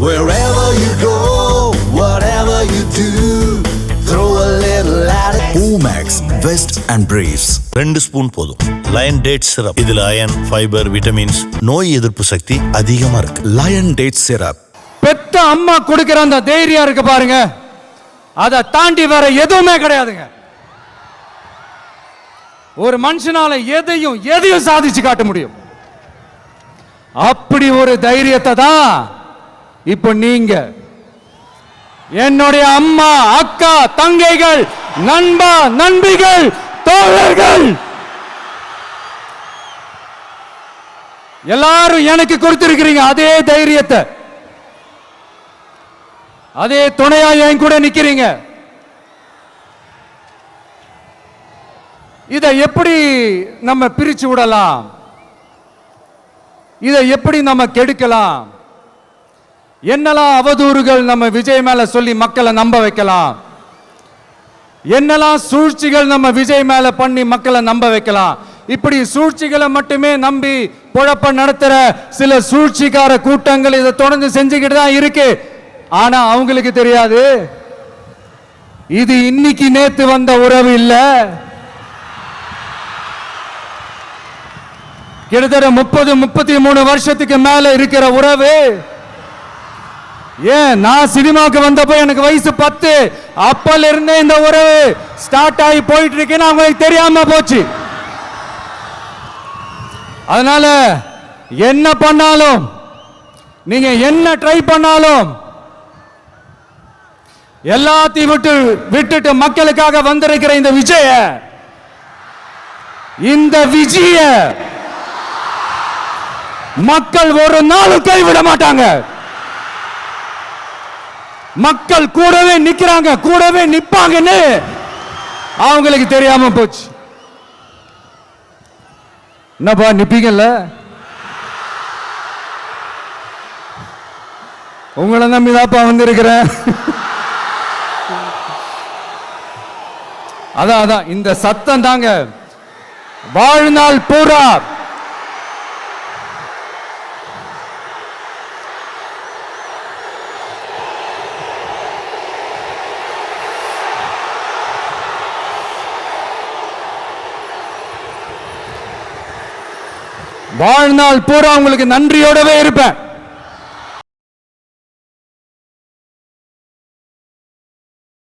Wherever you go, whatever you do, throw a little at it. Omax, Vest and Briefs. 2 spoon போதும். Lion date syrup. இதுல iron, fibre, vitamins, நோய் எதிர்ப்பு சக்தி அதிகமா இருக்கு. Lion date syrup. பெத்த அம்மா கொடுக்கிற அந்த தைரியம் இருக்கு பாருங்க, அதை தாண்டி வேற எதுவுமே கிடையாதுங்க. ஒரு மனுஷனால எதையும் சாதிச்சு காட்ட முடியும். அப்படி ஒரு தைரியத்தை தான் இப்ப நீங்க என்னுடைய அம்மா, அக்கா, தங்கைகள், நண்பா, நண்பிகள், தோழர்கள் எல்லாரும் எனக்கு கொடுத்திருக்கிறீங்க. அதே தைரியத்தை, அதே துணையா என் கூட நிக்கிறீங்க. இதை எப்படி நம்ம பிரிச்சு விடலாம், இதை எப்படி நம்ம கெடுக்கலாம், என்னெல்லாம் அவதூறுகள் நம்ம விஜய் மேல சொல்லி மக்களை நம்ப வைக்கலாம், என்னெல்லாம் சூழ்ச்சிகள் நம்ம விஜய் மேல பண்ணி மக்களை நம்ப வைக்கலாம். இப்படி சூழ்ச்சிகளை மட்டுமே நம்பி பொழப்ப நடத்துற சில சூழ்ச்சிக்கார கூட்டங்கள் இதை தொடர்ந்து செஞ்சுக்கிட்டு தான் இருக்கு. ஆனா அவங்களுக்கு தெரியாது, இது இன்னைக்கு நேத்து வந்த உறவு இல்ல. கிட்டத்தட்ட 30-33 வருஷத்துக்கு மேல இருக்கிற உறவு. ஏன், நான் சினிமாவுக்கு வந்தப்போ எனக்கு வயசு 10. அப்பல இருந்தே இந்த உறவு ஸ்டார்ட் ஆகி போயிட்டு இருக்குன்னு அவங்களுக்கு தெரியாம போச்சு. அதனால என்ன பண்ணாலும், நீங்க என்ன ட்ரை பண்ணாலும், எல்லாத்தையும் விட்டுட்டு மக்களுக்காக வந்திருக்கிற இந்த விஜய மக்கள் ஒரு நாளும் கைவிட மாட்டாங்க. மக்கள் கூடவே நிக்கிறாங்க, கூடவே நிப்பாங்கன்னு அவங்களுக்கு தெரியாம போச்சு. என்னப்பா நிப்பீங்கல்ல? உங்களை நம்பிதாப்பா வந்திருக்கிறேன். அதான் இந்த சத்தம் தாங்க வாழ்நாள் பூரா உங்களுக்கு நன்றியோடவே இருப்பேன்.